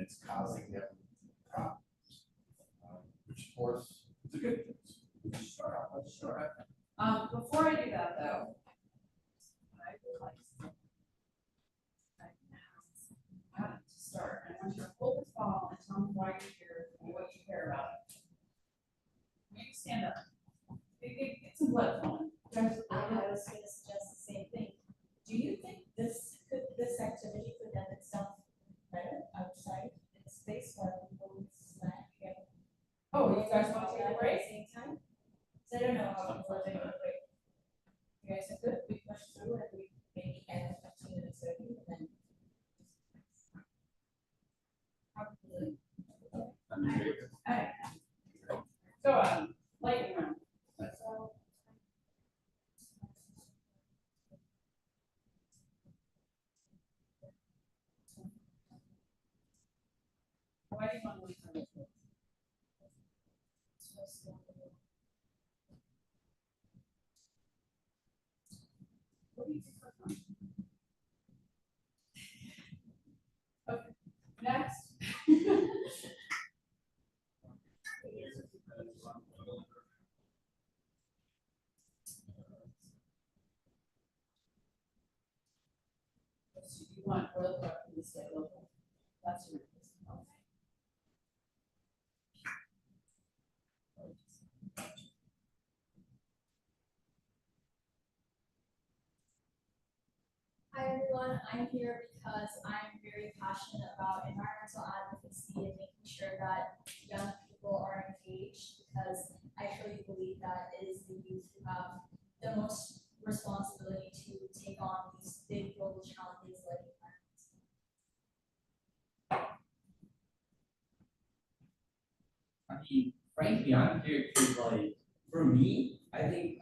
it's causing them problems, which of course is a good thing. Sure. Before I do that though, I would like to Adam to start. I want you to hold this ball and tell me why you're here and what you care about it. Maybe stand up. Get some blood flowing. I was going to suggest the same thing. Do you think this activity could lend itself better outside in space where people would snack together? Oh, you guys want to take a break? At the same time? So I don't know how people are taking a break. You guys are good. We push through and we maybe add 15 minutes early and then. Probably. Alright. Go on. Lightning round. Why do you want to leave from this book? What do you think for fun? Okay, next. So you want oil truck to stay local. That's your reason. Okay. Hi everyone, I'm here because I'm very passionate about environmental advocacy and making sure that young people are engaged, because I truly believe that it is the youth who have the most responsibility to take on these big global challenges like environment. I mean, frankly, I'm here because, like, for me, I think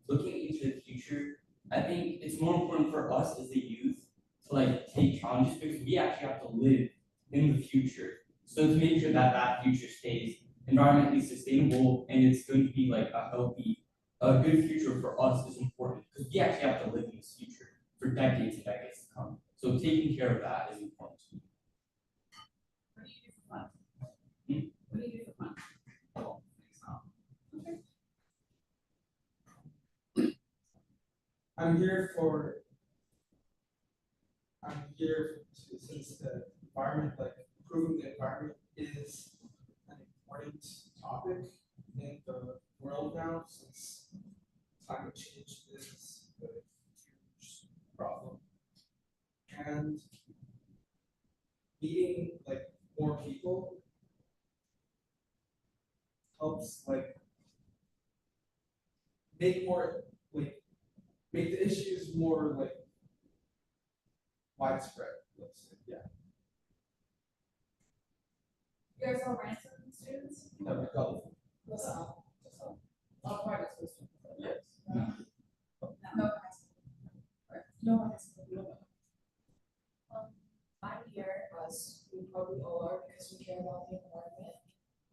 looking into the future, I think it's more important for us as the youth to like take challenges because we actually have to live in the future. So to make sure that that future stays environmentally sustainable and it's going to be like a healthy, a good future for us is important because we actually have to live in this future for decades and decades to come. So taking care of that is important to me. What do you do for fun? What do you do for fun? Oh, okay. I'm here since the environment, like improving the environment is an important topic in the world now, since climate change is a huge problem. And meeting like more people helps like make the issues more like widespread, let's say. Yeah. You guys all ransom students? No, go. That's all. All private schools. Yes. No. No. No. I'm here, as we probably all are, because we care about the environment.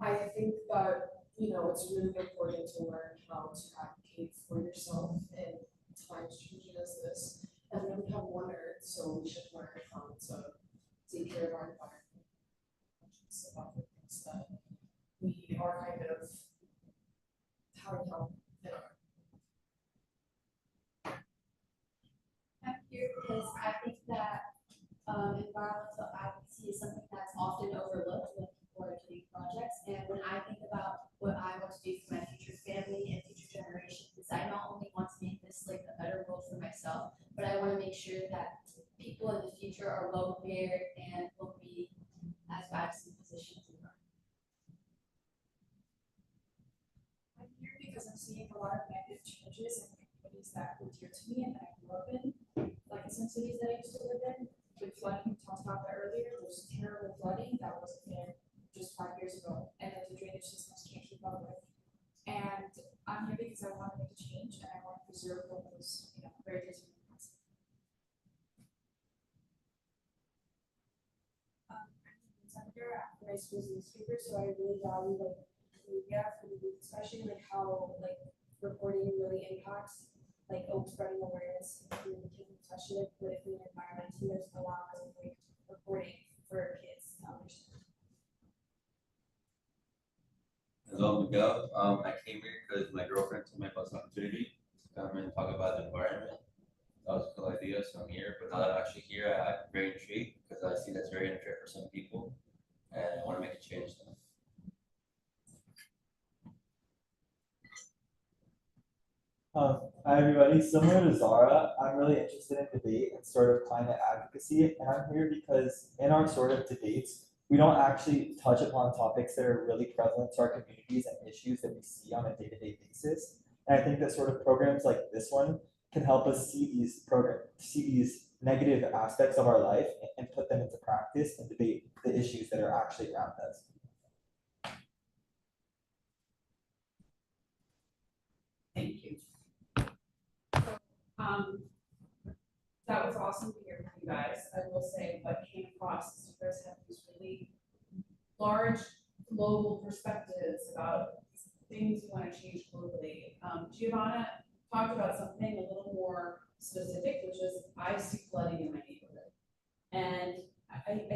I think that, it's really important to learn how to advocate for yourself in times changing as this. And we only have one Earth, so we should learn how to take care of our environment. It's about the things that we are kind of having help in our. I'm here because I think that environmental advocacy is something that's often overlooked when people are doing projects. And when I think about what I want to do for my future family and future generations, I not only want to make this like a better world for myself, but I want to make sure that people in the future are well prepared and will be as vast in positions as well. I'm here because I'm seeing a lot of negative changes in communities that were dear to me and that I grew up in, like in some cities that I used to live in. With flooding, we talked about that earlier. There's terrible flooding that wasn't there just 5 years ago, and that the drainage systems can't keep up with. And I'm here because I want to make a change and I want to preserve what was, very distant in the past. I'm here after my school's newspaper, so I really value like media for the youth, especially like how like reporting really impacts like spreading awareness and communicating, especially like politically and environmentally. There's a lot of like reporting for kids to understand. Miguel. I came here because my girlfriend told me about this opportunity to come and talk about the environment. That was a cool idea, so I'm here. But now that I'm actually here, I'm very intrigued because I see that's very unfair for some people, and I want to make a change. Hi everybody, similar to Zara, I'm really interested in debate and sort of climate advocacy, and I'm here because in our sort of debates, we don't actually touch upon topics that are really prevalent to our communities and issues that we see on a day-to-day basis. And I think that sort of programs like this one can help us see these negative aspects of our life and put them into practice and debate the issues that are actually around us. Thank you. That was awesome to hear from you guys. I will say what came across is you guys have these really large global perspectives about things you want to change globally. Giovanna talked about something a little more specific, which is I see flooding in my neighborhood. And I think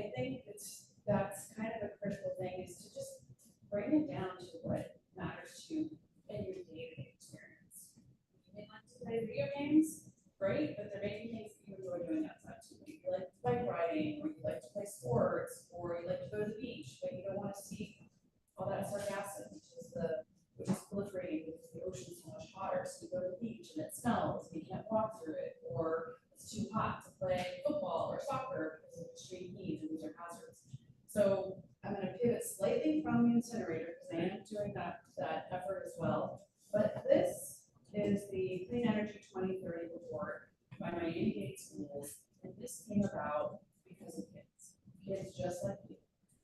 that's kind of a critical thing, is to just bring it down to what matters to you in your day-to-day experience. You may like to play video games, great, but there may be things that you enjoy doing outside too. Maybe you like bike riding, or you like to play sports, or you like to go to the beach, but you don't want to see all that sargassum, which is proliferating because the ocean's so much hotter. So you go to the beach and it smells, and you can't walk through it, or it's too hot to play football or soccer because of extreme heat, and these are hazards. So I'm going to pivot slightly from the incinerator because I am doing that effort as well. But this is the Clean Energy 2030 report by Miami-Dade schools, and this came about because of kids just like you.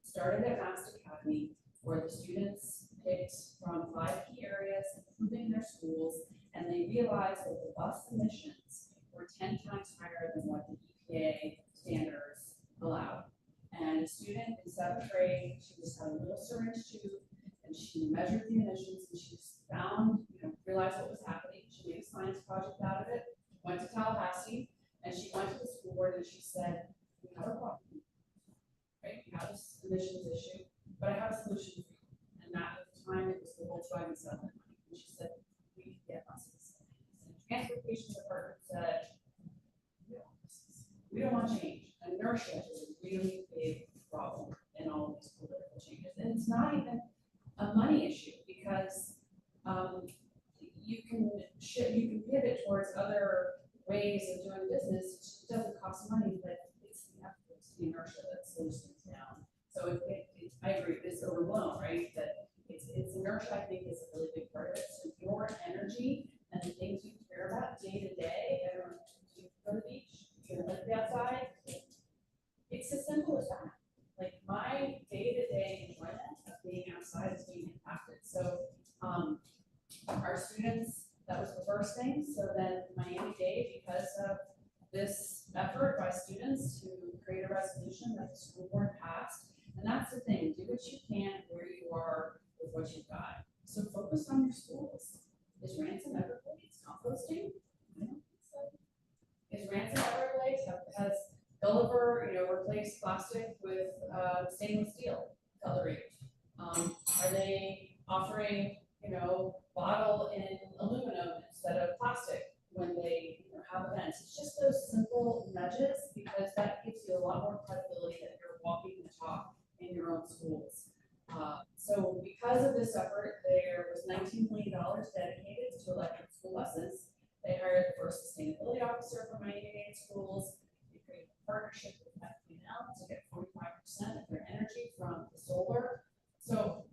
Started at Mass Academy, where the students picked from 5 key areas, improving their schools, and they realized that the bus emissions were 10 times higher than what the EPA standards allowed. And a student in 7th grade, she just had a little syringe tube, and she measured the emissions, and she found, realized what was happening. She made a science project out of it, went to Tallahassee, and she went to the school board and she said, we have a problem, right? We have this emissions issue, but I have a solution for you. And that at the time, it was the Volkswagen settlement money. And she said, we can get buses. And the transportation department said, we don't want change. Inertia is a really big problem in all of these political changes. And it's not even a money issue, because you can pivot towards other ways of doing business. It doesn't cost money, but it's the inertia that slows things down. So I agree, it's overblown, right? That it's inertia, I think, is a really big part of it. So your energy and the things you care about day to day, you go to the beach, you like to be outside. It's as simple as that. Like, my day-to-day enjoyment of being outside is being impacted. So our students, that was the first thing. So then Miami-Dade, because of this effort by students to create a resolution that the school board passed. And that's the thing, do what you can where you are with what you've got. So focus on your schools. Is Ransom Everglades composting? I don't think so. Is Ransom Everglades, has Gulliver, replaced plastic with stainless steel cutlery? Are they offering, bottle in aluminum instead of plastic when they have events? It's just those simple nudges, because that gives you a lot more credibility that you're walking the talk in your own schools. So because of this effort, there was $19 million dedicated to electric school buses. They hired the first sustainability officer for Miami-Dade schools. They created a partnership with FPL to get 45% of their energy from the solar. So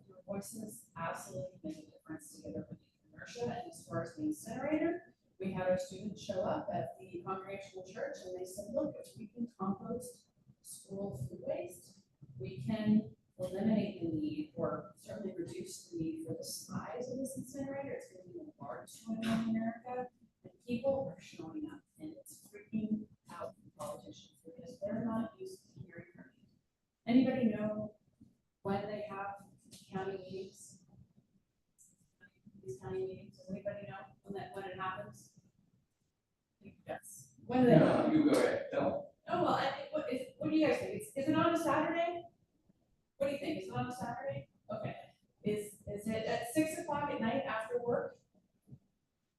your voices absolutely make a difference together with the inertia. And as far as the incinerator, we had our students show up at the Congregational Church, and they said, look, if we can compost school food waste, we can eliminate the need, or certainly reduce the need, for the size of this incinerator. It's going to be the largest one in America, and people are showing up, and it's freaking out politicians because they're not used to hearing from you. Anybody know when they have county meetings? These county meetings, does anybody know when it happens? Yes. When do they? No, you go ahead, tell. Oh, well, what do you guys think? Is it on a Saturday? What do you think? Is it on a Saturday? Okay. Is it at 6 o'clock at night after work?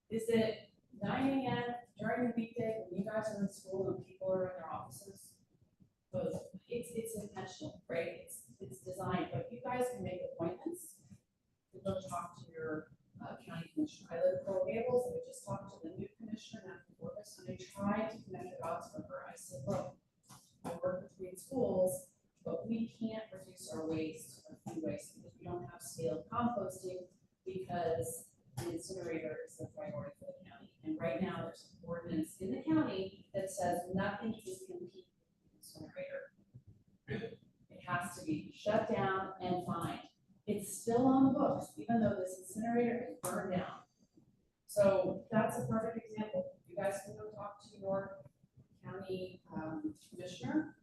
Is it 9 AM during the weekday when you guys are in school and people are in their offices? Both. It's intentional, right? It's designed, but you guys can make appointments to go talk to your county commissioner. I live in Coral Gables, and I just talked to the new commissioner, Matthew Borges, and I tried to connect the dots for her. I said, look, I work between schools, but we can't reduce our waste or food waste because we don't have scaled composting because the incinerator is the priority for the county. And right now, there's an ordinance in the county that says nothing can compete with the incinerator. Really? It has to be shut down and fined. It's still on the books, even though this incinerator is burned down. So that's a perfect example. You guys can go talk to your county commissioner,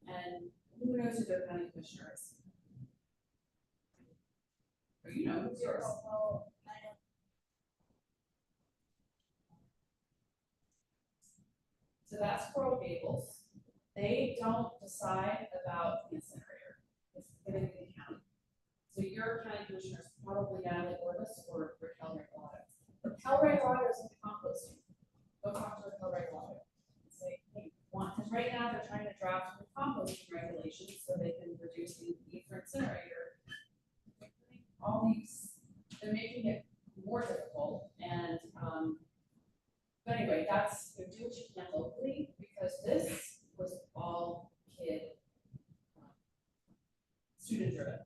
and who knows who their county commissioner is? Or you know who's yours. Well, I don't. So that's Coral Gables. They don't decide about the incinerator. It's gonna be the county. So your county commissioner is probably Natalie Orvis or Raquel Regalado. Raquel Regalado is into composting. Go talk to Raquel Regalado. Say, hey, because right now they're trying to draft new composting regulations so they can reduce the need for incinerator. All these, they're making it more difficult and, but anyway, that's, do what you can locally because this was all kid, student driven.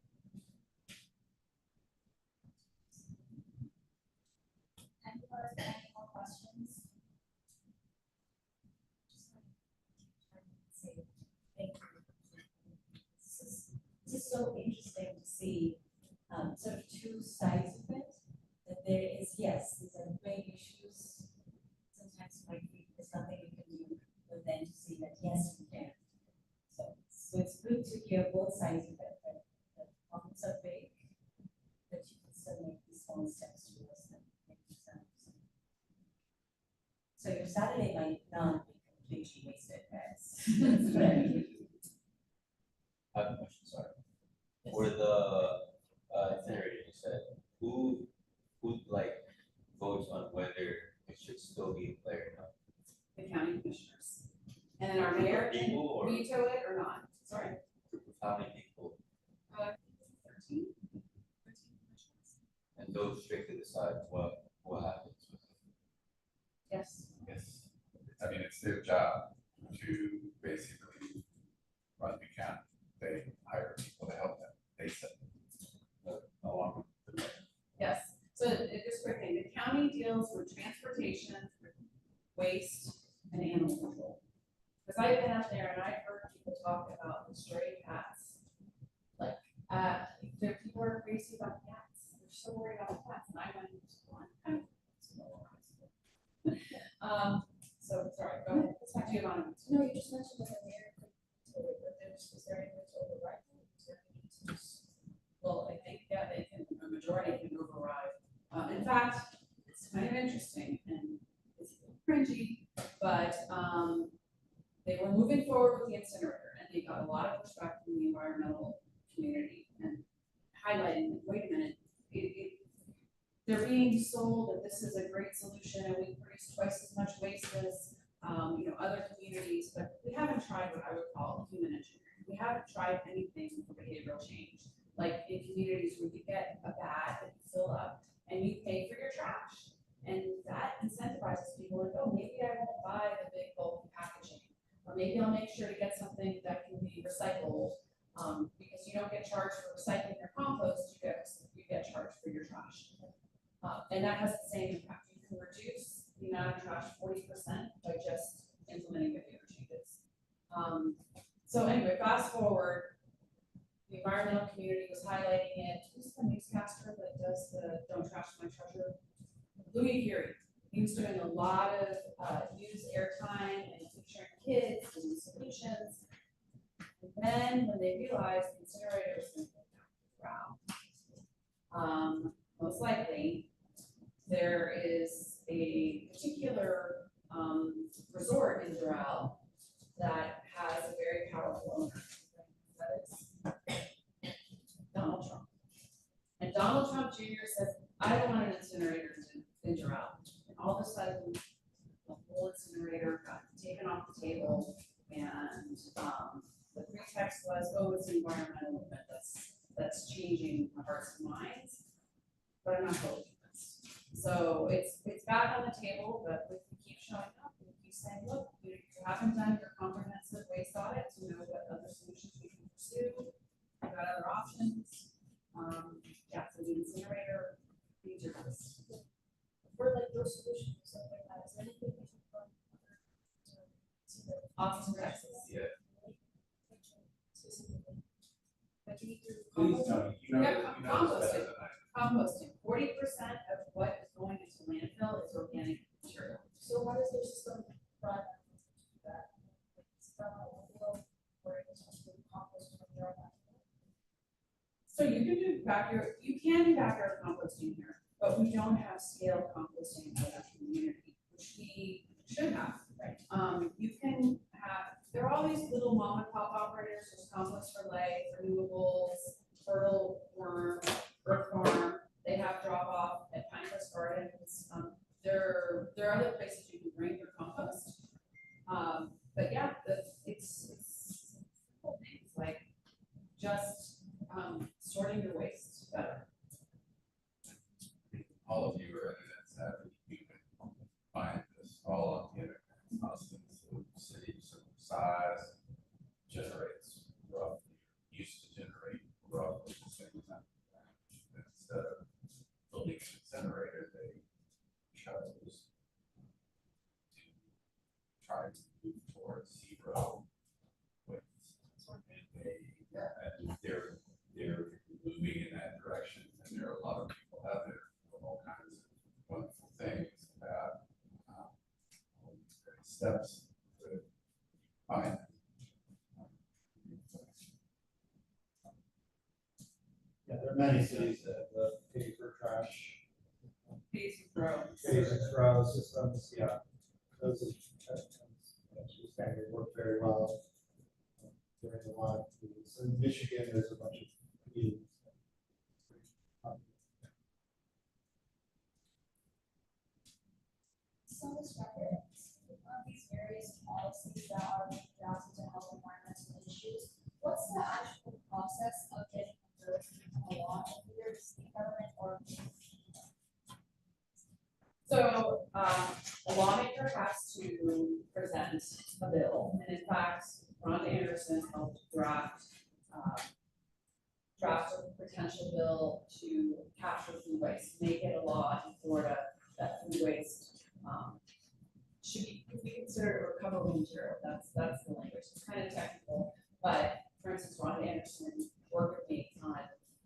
Any more questions? Thank you. This is so interesting to see, sort of two sides of it. That there is, yes, these are big issues. Sometimes you might think there's nothing you can do, but then to see that, yes, we can. So it's good to hear both sides of it, that problems are big, but you can still make these small steps towards them. So your Saturday might not be completely wasted, as I have a question, sorry. For the incinerator, you said, who like votes on whether it should still be in play or not? The county commissioners. And then our mayor can People or veto it or not. Sorry. how many people? 13 commissioners. And those strictly decide what happens with it. Yes. Yes, I mean, it's their job to basically run the county. They hire people to help them. They set along with the mayor. Yes. So just quick thing, the county deals with transportation, waste, and animal control. Because I've been out there and I've heard people talk about the stray cats. Like, there people are crazy about cats. They're so worried about cats. And I went to one. So sorry, go ahead. It's not Giovanni. No, you just mentioned that the mayor could, is there any way to override that? Is there any way to just- Well, I think, yeah, they can, a majority can override. In fact, it's kind of interesting and it's a little cringy, but, they were moving forward with the incinerator and they got a lot of pushback from the environmental community and highlighting, wait a minute, they're being sold that this is a great solution and we produce twice as much waste as, other communities, but we haven't tried what I would call human engineering. We haven't tried anything for behavioral change. Like in communities where you get a bag that you fill up and you pay for your trash. And that incentivizes people like, oh, maybe I won't buy the big bulk packaging. Or maybe I'll make sure to get something that can be recycled, because you don't get charged for recycling your compost, you get charged for your trash. And that has the same impact. You can reduce the amount of trash 40% by just implementing behavior changes. So anyway, fast forward, the environmental community was highlighting it. Who's the newscaster that does the Don't Trash My Treasure? Louis Fury. He was doing a lot of news airtime and featuring kids and solutions. And then when they realized the incinerator was going to go down the ground, most likely there is a particular resort in Doral that has a very powerful owner. That is Donald Trump. And Donald Trump Trump Jr. says, I don't want an incinerator in Doral. And all of a sudden, the whole incinerator got taken off the table, and, the pretext was, oh, it's an environmental movement that's changing the hearts and minds. But I'm not totally convinced. So it's back on the table, but if we keep showing up, we keep saying, look, you haven't done your comprehensive waste audit to know what other solutions we can pursue. We've got other options. Yeah, so the incinerator, these are just. For like those solutions, something like that, is there anything we can from Austin, Texas. Yeah. specifically? Like you do Please, compost? Tony, you know, Yeah, you know this better than I. Composting, 40% of what is going into landfill is organic material. So how does your system run that? It's from a field where it's supposed to compost from your own. So you can do backyard composting here, but we don't have scale composting in other community, which we should have. Right. You can have, there are all these little mom and pop operators, there's Compost for Life, Renewables, Fertile Worm, Earth Farm, they have drop off at Pinecrest Gardens. There are other places you can bring your compost. But yeah, it's simple things like just, sorting your waste better. All of you are internet savvy, you can find this all on the internet. Austin, city, size, generates roughly, used to generate roughly the same amount of damage. Instead of building an incinerator, they chose to try to move towards zero waste. And they're moving in that direction, and there are a lot of people out there with all kinds of wonderful things about all these great steps to find. Yeah, there are many cities that have pay for trash, Pays and grow. pays and throw systems, yeah. Those are, actually saying they work very well during a lot of these. In Michigan, there's a bunch of communities. So this record, these various policies that are being drafted to help environmental issues, what's the actual process of getting those to become a law, either the state government or? So, a lawmaker has to present a bill, and in fact, Rhonda Anderson helped draft a potential bill to capture food waste, make it a law in Florida that food waste, should be considered a recoverable material. That's the language. It's kind of technical, but for instance, Rhonda Anderson worked with me on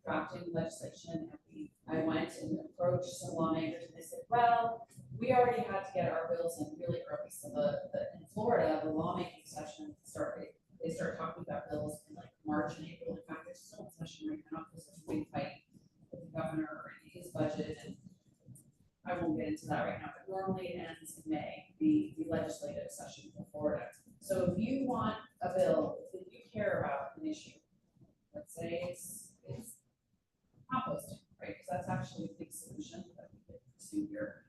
drafting legislation, and I went and approached some lawmakers, and they said, well, we already had to get our bills in really early. So in Florida, the lawmaking session they start talking about bills in like March and April. In fact, there's still a session right now because there's a big fight with the governor and his budget, and I won't get into that right now, but normally it ends in May, the legislative session for Florida. So if you want a bill, if you care about an issue, let's say it's composting, right? Because that's actually a big solution that we could pursue here.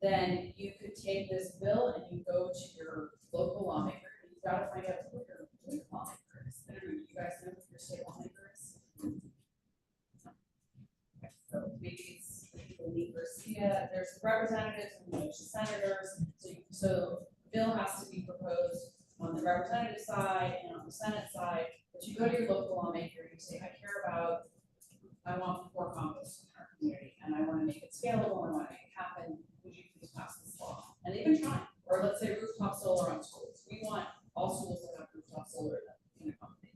Then you could take this bill and you go to your local lawmaker, and you've got to find out who your lawmaker is. I don't know, do you guys know who your state lawmaker is? Okay, so maybe it's Lee Garcia, there's representatives and there's senators, so the bill has to be proposed on the representative side and on the Senate side, but you go to your local lawmaker, you say, I want more compost in our community, and I want to make it scalable, I want to make it happen, would you please pass this law? And they've been trying, or let's say rooftop solar on schools, we want all schools to have rooftop solar that can accommodate.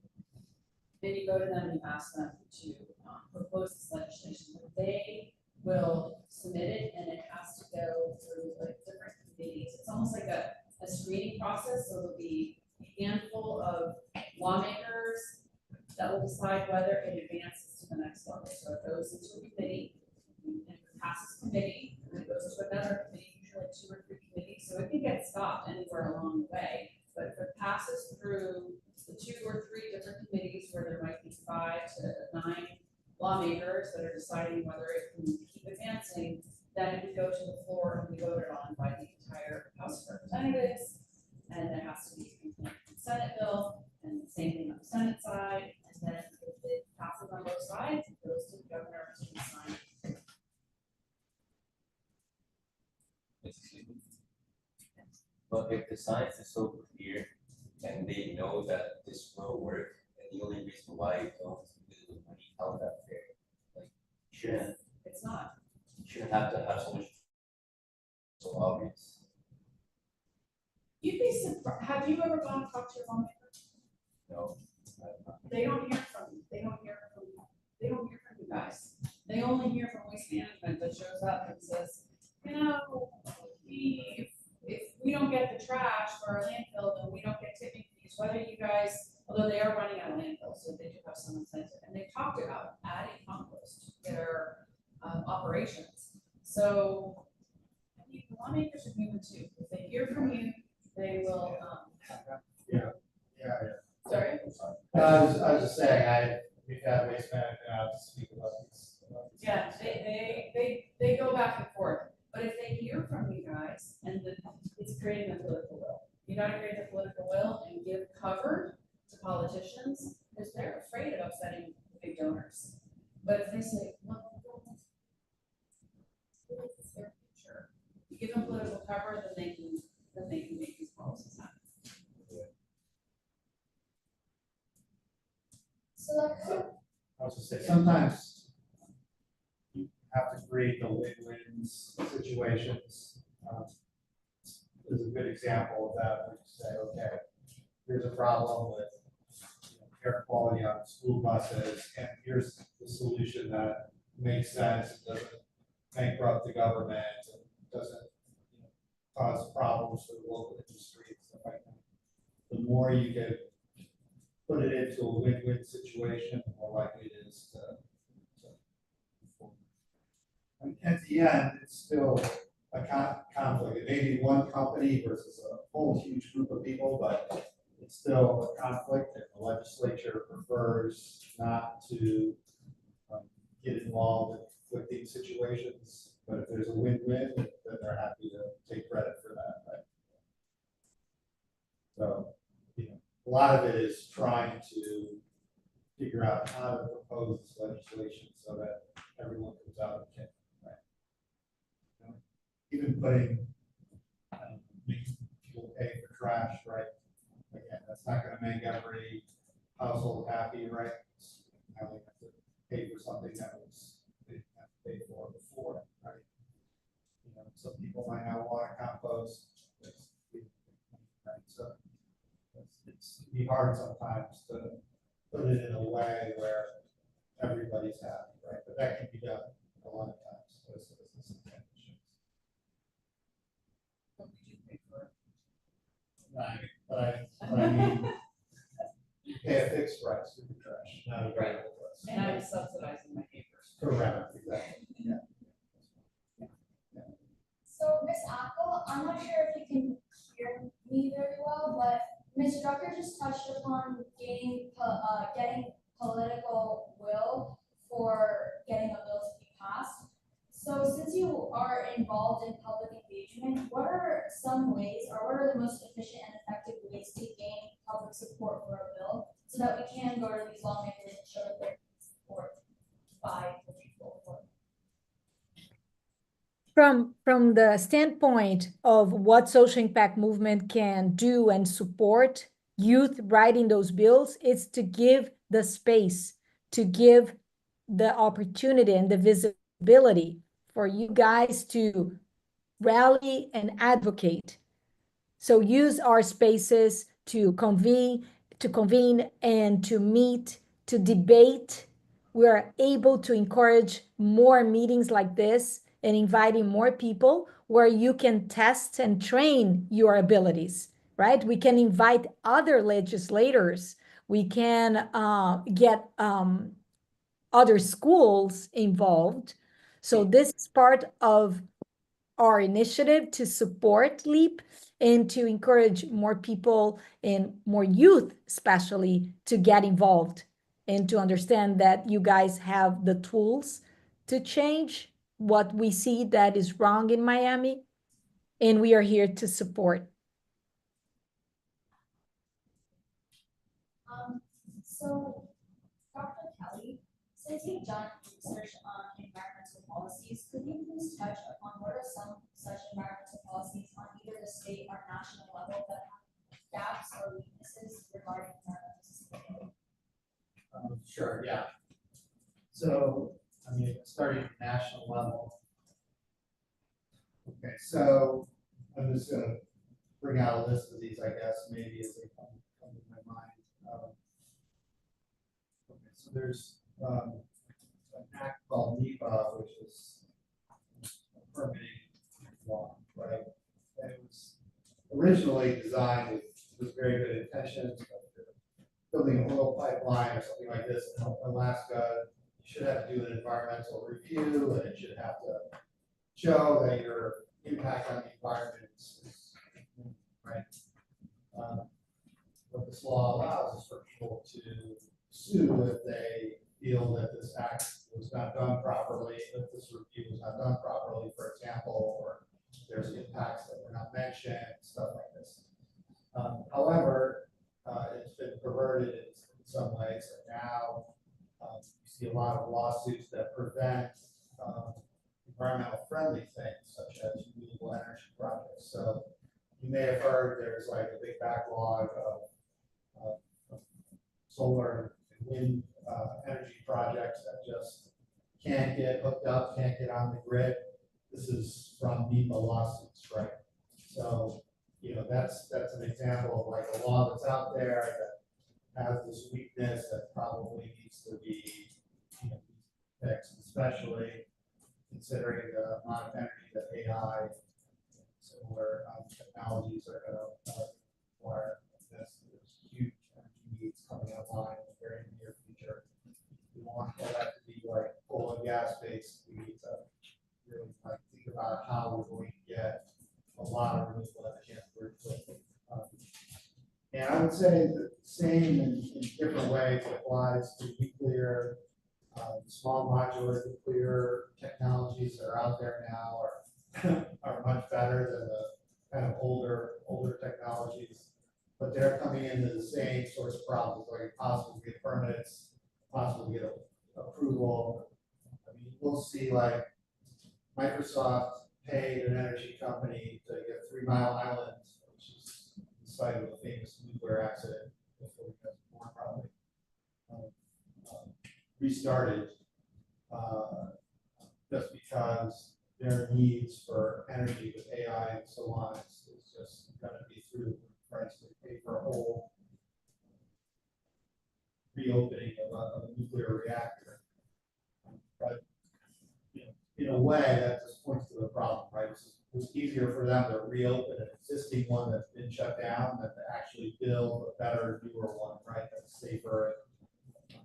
Then you go to them and you ask them to propose this legislation, but they will submit it, and it has to go through like different committees. It's almost like a screening process, so there'll be a handful of lawmakers that will decide whether it advances to the next level. So it goes into a committee, and it passes committee, and then it goes to another committee, usually like 2 or 3 committees, so it can get stopped anywhere along the way. But if it passes through the 2 or 3 different committees where there might be 5 to 9 lawmakers that are deciding whether it can keep advancing, then it would go to the floor and be voted on by the entire House of Representatives. And there has to be a Senate bill, and the same thing on the Senate side, and then if it passes on both sides, it goes to the governor to sign. But if the science is so clear and they know that this will work, and the only reason why it don't is because of money, how is that fair? Like, It's not. you shouldn't have to have so much, so obvious. You'd be surprised, have you ever gone and talked to your lawmaker? No. They don't hear from you, they don't hear from you guys. They only hear from Waste Management that shows up and says, you know, if we don't get the trash for our landfill, then we don't get tipping fees, whether you guys, although they are running out of landfill, so they do have some incentive, and they talked about adding compost to their operations. So, I mean, lawmakers are human too, if they hear from you, they will, Yeah. sorry? I was just saying, we've had waste management out to speak about these. Yeah, they go back and forth, but if they hear from you guys, and it's creating a political will. You gotta create the political will and give cover to politicians, because they're afraid of upsetting big donors. But if they say, well, it's their future, you give them political cover, then they can make these policies happen. So like, I was just saying, sometimes you have to create the win-wins situations. There's a good example of that, where you say, okay, here's a problem with air quality on school buses, and here's the solution that makes sense, doesn't bankrupt the government, and doesn't cause problems for the local industry and stuff like that. The more you can put it into a win-win situation, the more likely it is to perform. And at the end, it's still a conflict. It may be one company versus a whole huge group of people, but it's still a conflict, and the legislature prefers not to get involved in conflicting situations. But if there's a win-win, then they're happy to take credit for that, right? So, a lot of it is trying to figure out how to propose this legislation so that everyone comes out okay, right? Even putting, making people pay for trash, right? Again, that's not gonna make every household happy, right? Now they have to pay for something that they didn't have to pay for before, right? Some people might not want to compost, right? So it's be hard sometimes to put it in a way where everybody's happy, right? But that can be done a lot of times. So it's What would you pay for it? But I mean, you pay a fixed price for your trash, not a variable price. And I'm subsidizing my neighbors. Correct, exactly, yeah. so Ms. Apple, I'm not sure if you can hear me very well, but Ms. Drucker just touched upon getting political will for getting a bill to be passed. So since you are involved in public engagement, what are some ways, or what are the most efficient and effective ways to gain public support for a bill so that we can go to these lawmakers and show that they're support by the people? From the standpoint of what social impact movement can do and support youth writing those bills, it's to give the space, to give the opportunity and the visibility for you guys to rally and advocate. So use our spaces to convene and to meet, to debate. We are able to encourage more meetings like this and inviting more people where you can test and train your abilities, right? We can invite other legislators. We can get other schools involved. So this is part of our initiative to support LEAP and to encourage more people and more youth especially to get involved and to understand that you guys have the tools to change what we see that is wrong in Miami, and we are here to support. So, Dr. Kelly, since you've done research on environmental policies, could you please touch upon what are some such environmental policies on either the state or national level that have gaps or weaknesses regarding environmental sustainability? Sure, yeah. So, I mean, starting at the national level. Okay, so I'm just gonna bring out a list of these, I guess, maybe as they come to my mind. Okay, so there's an act called NEPA, which is a permitting law, right? And it was originally designed with very good intentions, building a oil pipeline or something like this in Alaska. You should have to do an environmental review, and it should have to show that your impact on the environment is right. What this law allows is for people to sue if they feel that this act was not done properly, if this review was not done properly, for example, or there's impacts that were not mentioned, stuff like this. However, it's been perverted in some ways, and now you see a lot of lawsuits that prevent environmental friendly things such as renewable energy projects. So you may have heard there's like a big backlog of solar and wind energy projects that just can't get hooked up, can't get on the grid. This is from NEPA lawsuits, right? So, you know, that's an example of like a law that's out there that has this weakness that probably needs to be, you know, fixed, especially considering the amount of energy that AI and similar technologies are going to require. There's huge energy needs coming online in the very near future. We want all that to be like oil and gas based. We need to really like think about how we're going to get a lot of renewable energy very quickly. And I would say the same in different ways applies to nuclear. Small modular nuclear technologies that are out there now are much better than the kind of older technologies, but they're coming into the same sorts of problems, like possible to get permits, possible to get approval. I mean, we'll see like Microsoft paid an energy company to get 3 Mile Island, which is the site of a famous nuclear accident before we got more probably. Restarted just because their needs for energy with AI and so on is just going to be through the price. They pay for a whole reopening of a nuclear reactor. But you know, in a way, that just points to the problem, right? It's easier for them to reopen an existing one that's been shut down than to actually build a better, newer one, right? That's safer and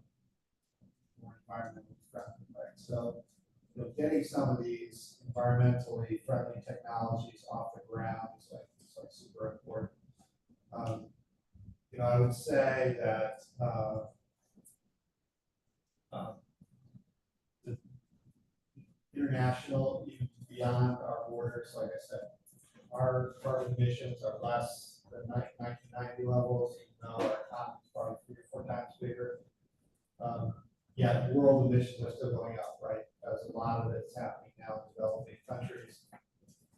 more environmentally friendly, right? So, you know, getting some of these environmentally friendly technologies off the ground is like super important. You know, I would say that the international, even beyond our borders, like I said, our carbon emissions are less than 1990 levels, even though our economy is probably 3 or 4 times bigger. Yet world emissions are still going up, right? Because a lot of it's happening now in developing countries.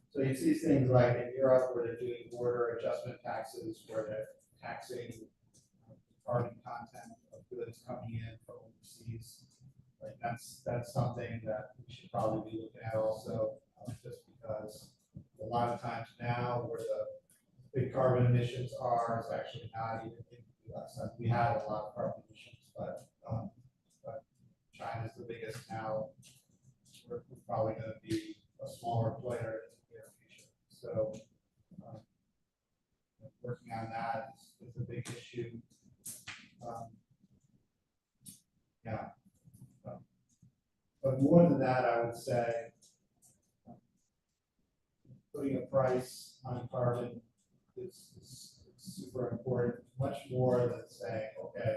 So you see things like in Europe where they're doing border adjustment taxes, where they're taxing carbon content of goods coming in from overseas. Like that's something that we should probably be looking at also, just because a lot of times now where the big carbon emissions are is actually not even in the US. We have a lot of carbon emissions, but China's the biggest now. We're probably going to be a smaller player in the near future. So working on that is a big issue. But more than that, I would say putting a price on carbon is super important, much more than saying, okay,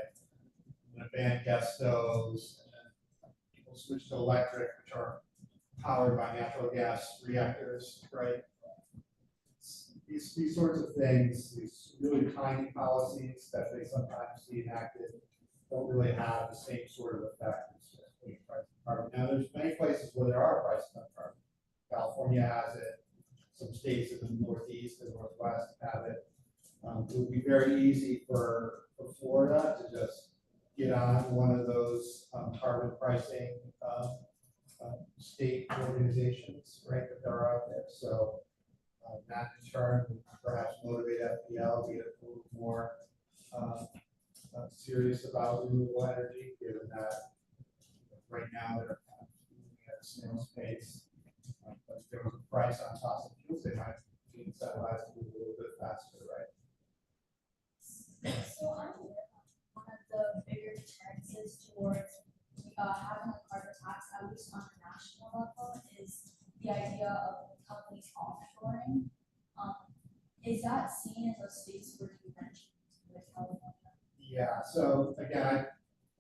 I'm going to ban gas stoves and people switch to electric, which are powered by natural gas reactors, right? These sorts of things, these really tiny policies that they sometimes see enacted, don't really have the same sort of effect as just putting price on carbon. Now, there's many places where there are prices on carbon. California has it, some states in the Northeast and Northwest have it. It would be very easy for Florida to just get on one of those carbon pricing state organizations, right, that are out there. So that in turn would perhaps motivate FPL to get a little more serious about renewable energy, given that right now they're kind of moving at a snail's pace. But if there was a price on fossil fuels, they might be incentivized to move a little bit faster, right? So I'm aware one of the bigger deterrents towards having a carbon tax, at least on a national level, is the idea of companies offshoring. Is that seen in those states where you mentioned with California? Yeah, so again,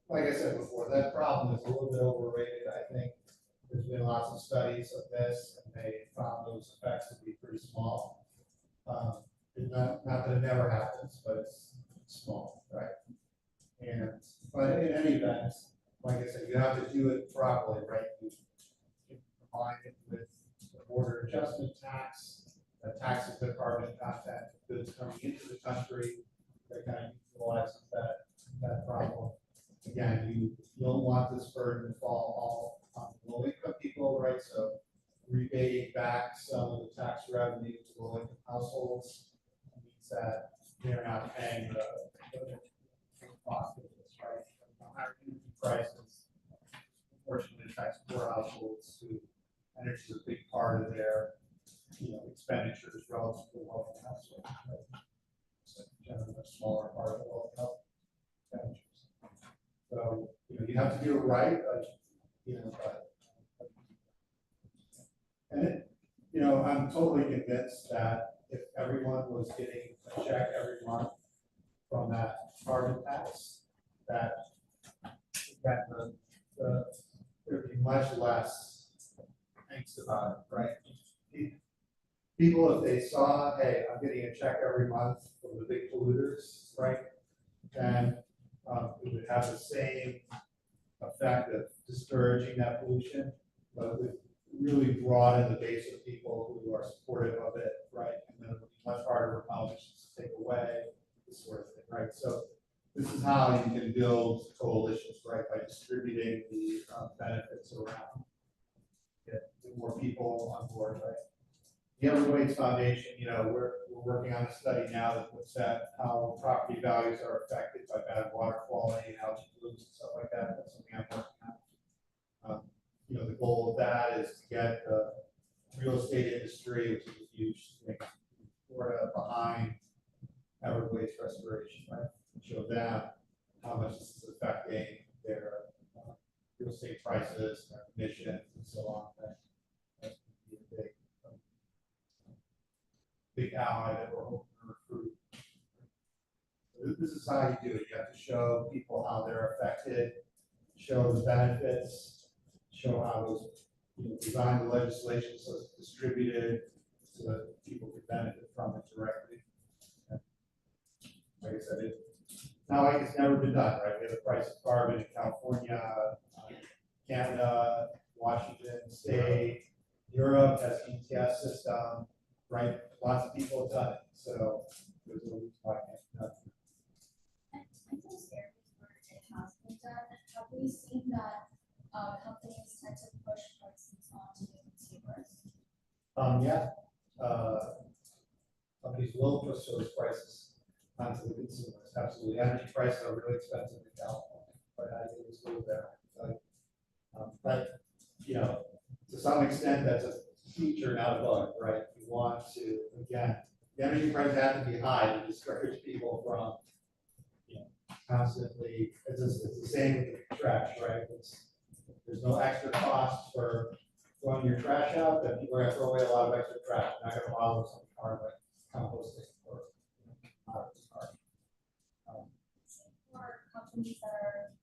like I said before, that problem is a little bit overrated. I think there's been lots of studies of this, and they found those effects to be pretty small. Not that it never happens, but it's small, right? But in any event, like I said, you have to do it properly, right? You combine it with the border adjustment tax, that taxes the carbon content of goods coming into the country, that kind of utilizes that problem. Again, you don't want this burden to fall all on low income people, right? So rebating back some of the tax revenue to low income households means that they're not paying the cost of this, right? The higher energy prices unfortunately affects poor households who energy is a big part of their expenditures relative to wealthy households, right? So generally a smaller part of the wealthy household expenditures. So you have to do it right, I'm totally convinced that if everyone was getting a check every month from that carbon tax, that there'd be much less angst about it, right? People, if they saw, hey, I'm getting a check every month from the big polluters, right, then it would have the same effect of discouraging that pollution, but would really broaden the base of people who are supportive of it, right? And then it would be much harder for politicians to take away this sort of thing, right? So this is how you can build coalitions, right? By distributing the benefits around, get more people on board, right? The Everglades Foundation, we're working on a study now that looks at how property values are affected by bad water quality and algae blooms and stuff like that. That's something I'm working on. The goal of that is to get the real estate industry, which is a huge thing, Florida, behind Everglades restoration, right? And show them how much this is affecting their real estate prices, their emissions, and so on. That's going to be a big ally that we're hoping to recruit. So this is how you do it. You have to show people how they're affected, show the benefits, show how those, design the legislation so it's distributed so that people can benefit from it directly. And like I said, it's not like it's never been done, right? We have the price of carbon in California, Canada, Washington State, Europe has an ETS system, right? Lots of people have done it, so there's no reason why it can't be done. And in those areas where it has been done, have we seen that companies tend to push prices onto the consumers? Yeah. Companies will push those prices onto the consumers. Absolutely. Energy prices are really expensive in California, but I think it's still there. But to some extent, that's a feature, not a bug, right? You want to, again, the energy prices have to be high to discourage people from, constantly. It's the same with the trash, right? There's no extra cost for throwing your trash out, then people are going to throw away a lot of extra trash. They're not going to bother with something hard like composting or For companies that are,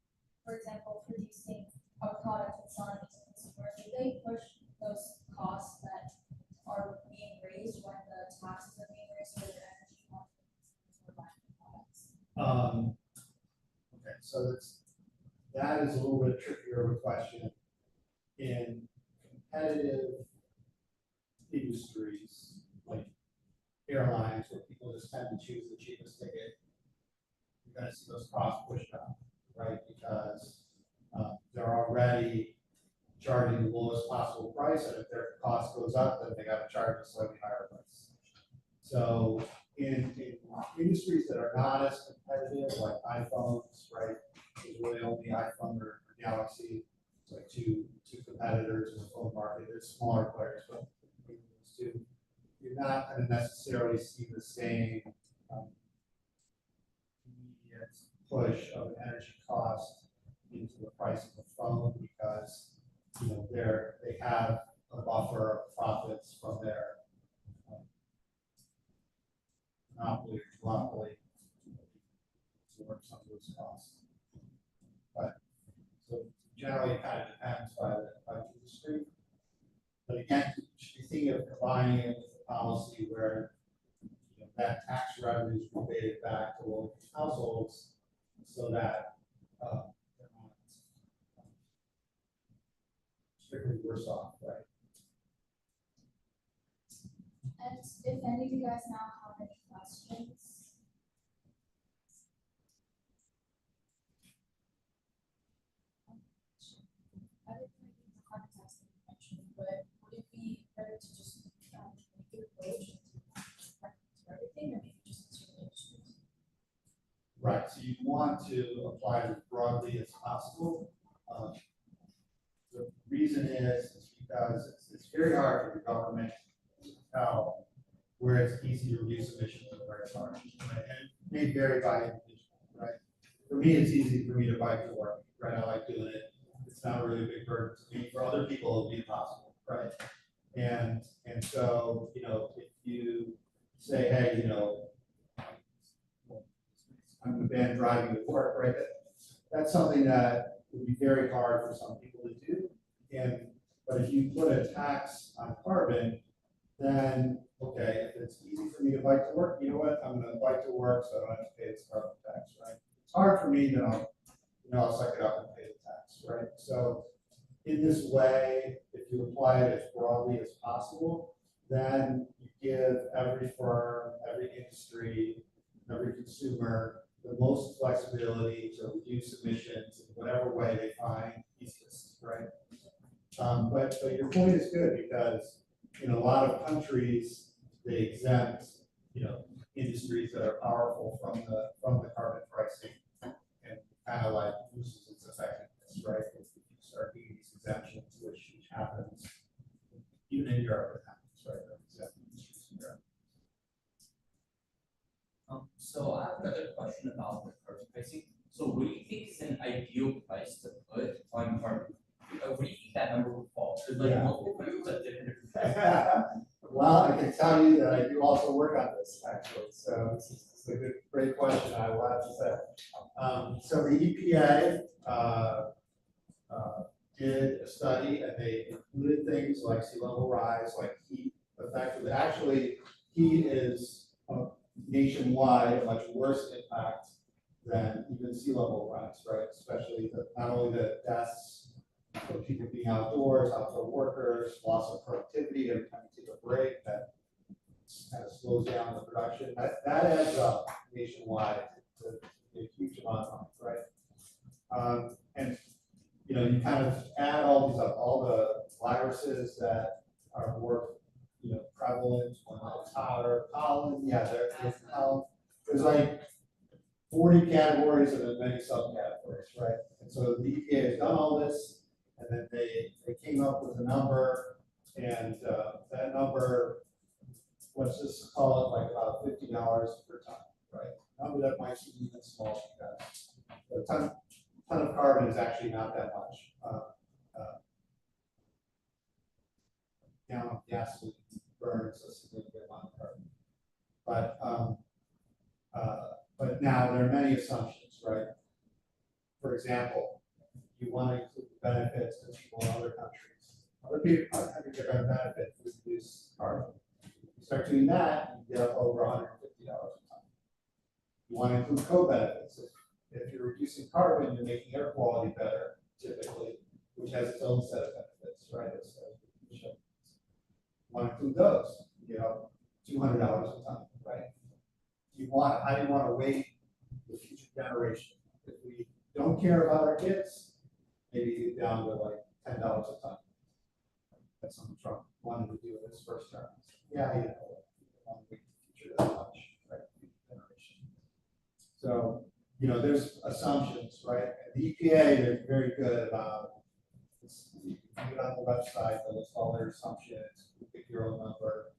for example, producing a product and selling it to consumers, do they push those costs that are being raised when the taxes are being raised for their energy costs for buying products? Okay, so that is a little bit trickier of a question. In competitive industries, like airlines, where people just tend to choose the cheapest ticket, you're gonna see those costs pushed up, right? Because they're already charging the lowest possible price, and if their cost goes up, then they gotta charge a slightly higher price. So in industries that are not as competitive, like iPhones, right? There's really only iPhone or Galaxy, it's like two competitors in the phone market. There's smaller players, but between those two, you're not gonna necessarily see the same immediate push of an energy cost into the price of the phone, because they have a buffer of profits from their monopoly or duopoly to work some of those costs. But so generally it kind of depends by the industry. But again, you should be thinking of combining it with a policy where that tax revenue is rebated back to local households, so that they're not strictly worse off, right? And if any of you guys now have any questions? I didn't really need the context that you mentioned, but would it be better to just make it approach to everything, or maybe just certain industries? Right, so you want to apply it as broadly as possible. The reason is because it's very hard for the government to tell where it's easy to reduce emissions and where it's hard, right? And it may vary by individual, right? For me, it's easy for me to bike to work, right? I like doing it. It's not really a big burden to me. For other people, it'll be impossible, right? And so, if you say, hey, I'm gonna ban driving to work, right? That's something that would be very hard for some people to do. But if you put a tax on carbon, then okay, if it's easy for me to bike to work, you know what? I'm gonna bike to work so I don't have to pay this carbon tax, right? It's hard for me, then I'll suck it up and pay the tax, right? So in this way, if you apply it as broadly as possible, then you give every firm, every industry, every consumer the most flexibility to reduce emissions in whatever way they find easiest, right? But your point is good, because in a lot of countries they exempt industries that are powerful from the carbon pricing, and kind of like loses its effectiveness, right? If you start doing these exemptions, which happens even in Europe, it happens, right? They're exempt industries in Europe. So I have another question about the carbon pricing. So what do you think is an ideal price to put on carbon? Where do you think that number would fall? Because multiple countries have different. Well, I can tell you that I do also work on this, actually. So this is a great question, I will have to say. So the EPA did a study, and they included things like sea level rise, like heat effect. Actually, heat is nationwide a much worse impact than even sea level rise, right? Especially not only the deaths from people being outdoors, outdoor workers, loss of productivity every time you take a break, that kind of slows down the production. That adds up nationwide to a huge amount of money, right? And you kind of add all these up, all the viruses that are more prevalent when it's hotter, pollen, there's pollen. There's like 40 categories and then many subcategories, right? And so the EPA has done all this, and then they came up with a number, and that number, let's just call it like about $50 per ton, right? A number that might seem even small, because a ton of carbon is actually not that much. Gallon of gasoline burns a significant amount of carbon. But now there are many assumptions, right? For example, you want to include the benefits to people in other countries. Other people, other countries are going to benefit from reduced carbon. You start doing that, you get up over $150 a ton. You want to include co-benefits. If you're reducing carbon, you're making air quality better, typically, which has its own set of benefits, right? You want to include those, $200 a ton, right? How do you want to weight the future generation? If we don't care about our kids, maybe get down to like $10 a ton. That's something Trump wanted to do in his first term. Yeah, we don't want to weight the future that much, right? Future generation. So, there's assumptions, right? And the EPA, they're very good about, you can put it on the website, they'll list all their assumptions, you pick your own number.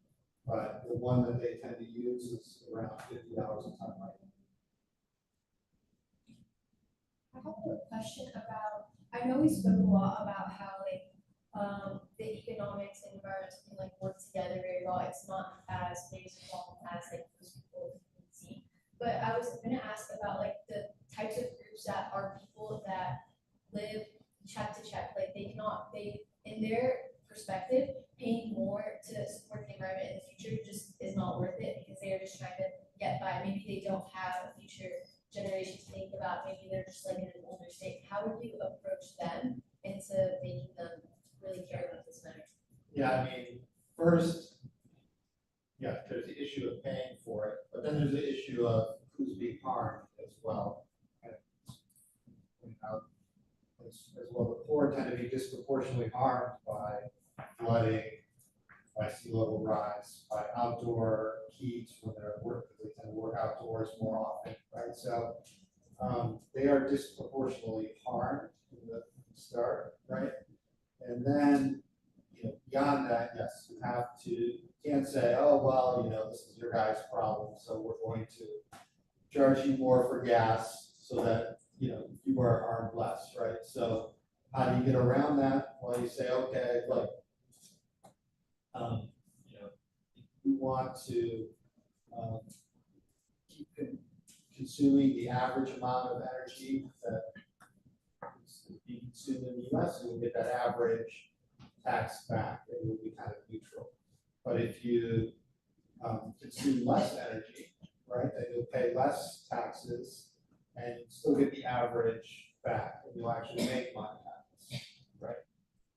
But the one that they tend to use is around $50 a ton right now. I have a question about, I know we spoke a lot about how the economics and environment can work together very well. It's not as big a problem as most people can see. But I was gonna ask about the types of groups that are people that live check to check. They in their perspective, paying more to support the environment in the future just is not worth it because they are just trying to get by. Maybe they don't have a future generation to think about. Maybe they're just in an older state. How would you approach them into making them really care about this matter? Yeah, first, there's the issue of paying for it, but then there's the issue of who's being harmed as well. And, as well, the poor tend to be disproportionately harmed by flooding, by sea level rise, by outdoor heat when they're at work, because they tend to work outdoors more often, right? So they are disproportionately harmed in the start, right? And then, beyond that, yes, you can't say, oh, well, this is your guys' problem, so we're going to charge you more for gas so that, you are harmed less, right? So how do you get around that? Well, you say, okay, look, we want to keep consuming the average amount of energy that is being consumed in the US, and we'll get that average tax back. It will be kind of neutral. But if you consume less energy, right, then you'll pay less taxes and still get the average back, and you'll actually make money on this, right?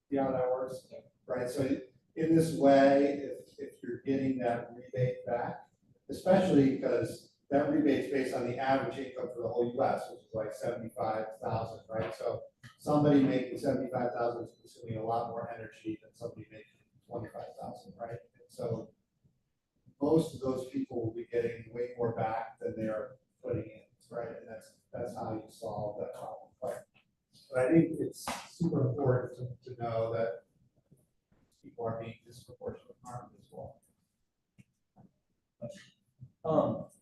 See how that works? Right, so in this way, if you're getting that rebate back, especially because that rebate's based on the average income for the whole US, which is like 75,000, right? So somebody making 75,000 is consuming a lot more energy than somebody making 25,000, right? And so most of those people will be getting way more back than they're putting in, right? And that's how you solve that problem. But I think it's super important to know that people are being disproportionately harmed as well.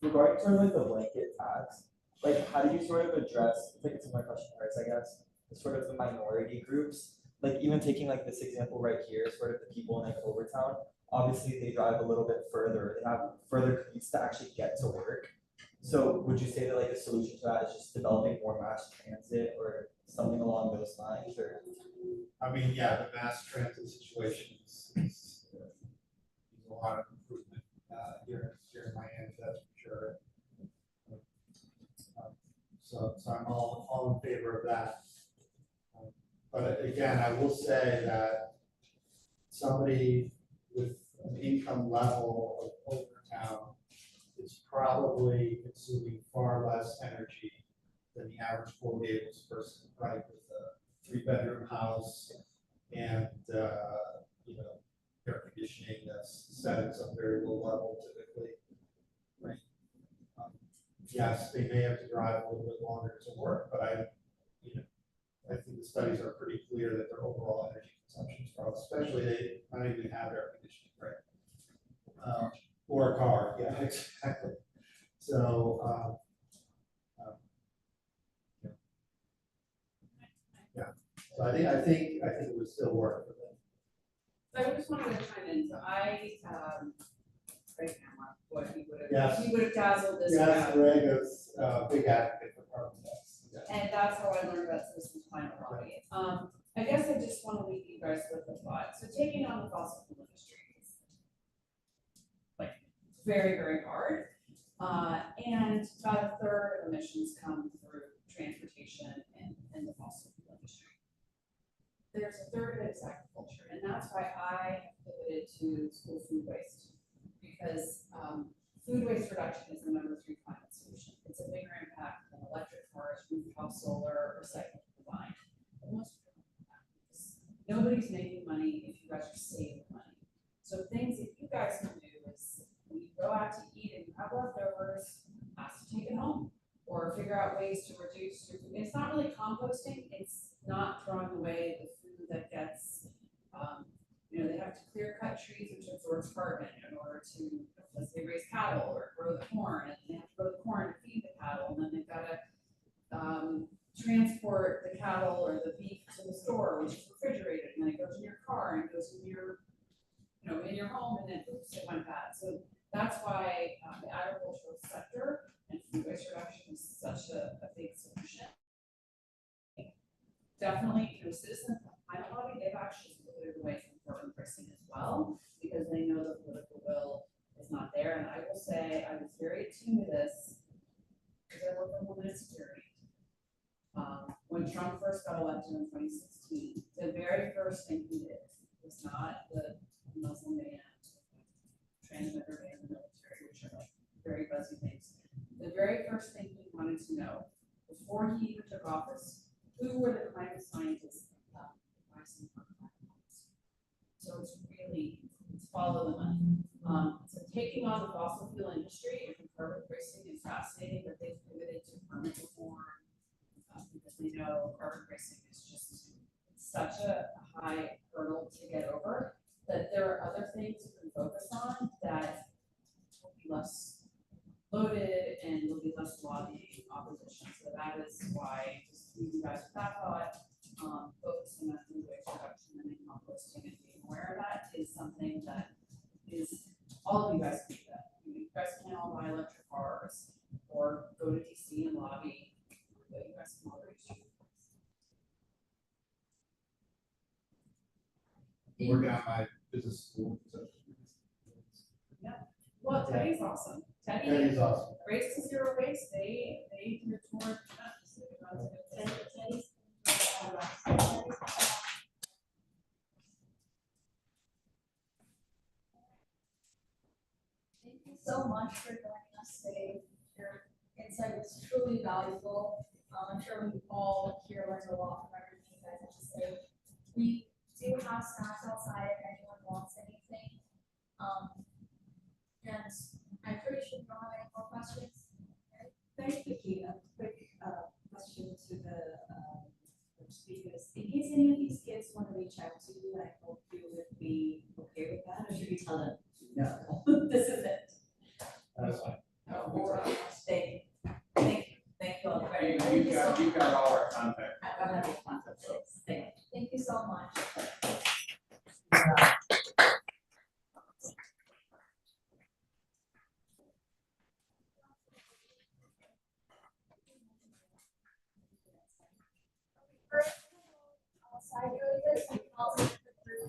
Regarding sort of the blanket tax, how do you sort of address, it's my question, I guess, sort of the minority groups, even taking this example right here, sort of the people in Overtown, obviously they drive a little bit further, they have further commutes to actually get to work. So would you say that a solution to that is just developing more mass transit or something along those lines, or? Yeah, the mass transit situation is a lot of improvement here in Miami, that's for sure. So I'm all in favor of that. But again, I will say that somebody with an income level of Overtown is probably consuming far less energy than the average Four Gables person, right? With a 3-bedroom house and air conditioning that's set at some very low level typically, right? Yes, they may have to drive a little bit longer to work, but I think the studies are pretty clear that their overall energy consumption is probably, especially they not even have air conditioning, right? Or a car, yeah, exactly. So, yeah. So I think it would still work for them. So I just wanted to chime in, so I, Greg Hamlock, what Yes. he would have dazzled this Yes, crowd. Greg is a big advocate for carbon tax. Yeah. And that's how I learned about citizen climate lobby. I guess I just want to leave you guys with a thought. So taking on the fossil fuel industry is like very, very hard. And about a third of emissions come through transportation and the fossil fuel industry. There's a third of it is agriculture, and that's why I pivoted to school food waste. Because food waste reduction is the number 3 climate solution. It's a bigger impact than electric cars, rooftop solar, or recycling design. But most people don't know that because nobody's making money if you guys are saving money. So things that you guys can do is when you go out to eat and you have leftovers, ask to take it home. Or figure out ways to reduce your food. It's not really composting, it's not throwing away the food that gets, they have to clear cut trees, which absorbs carbon in order to, let's say, raise cattle or grow the corn, and they have to grow the corn to feed the cattle, and then they've got to transport the cattle or the beef to the store, which is refrigerated, and then it goes in your car and goes in your, in your home, and then oops, it went bad. So that's why the agricultural sector and food waste reduction is such a big solution. Definitely, citizen climate lobby, they've actually moved away from carbon pricing as well, because they know the political will is not there. And I will say, I was very attuned to this because I work in Homeland Security. When Trump first got elected in 2016, the very first thing he did was not the Muslim ban, transgender ban in the military, which are like very buzzy things. The very first thing he wanted to know before he even took office, who were the climate scientists advising on climate policy? So it's follow the money. So taking on the fossil fuel industry and carbon pricing is fascinating, but they've pivoted to permit reform because we know carbon pricing is just such a high hurdle to get over that there are other things you can focus on that will be less loaded and will be less lobbying opposition. So that is why just leave you guys with that thought, focusing on food waste reduction and then composting and being aware of that is something that is all of you guys can do that. You guys can all buy electric cars or go to DC and lobby, but you guys can all reach. Working on my business school. Yeah. Well, Teddy's awesome. Teddy's awesome. Race to Zero Waste, they do a tour. Thank you so much for joining us today. Your insight was truly valuable. I'm sure we all here learned a lot from everything you guys have to say. We do have snacks outside if anyone wants anything. And I'm pretty sure you don't have any more questions. Thanks, Vicky. A quick question to the speakers. In case any of these kids want to reach out to you, I hope you would be okay with that, or should we tell them, no, this is it? That's fine. Thank you all very much. You've got all our contact. I have your contact, thank you. Thank you so much. Outside really good, so you can also put through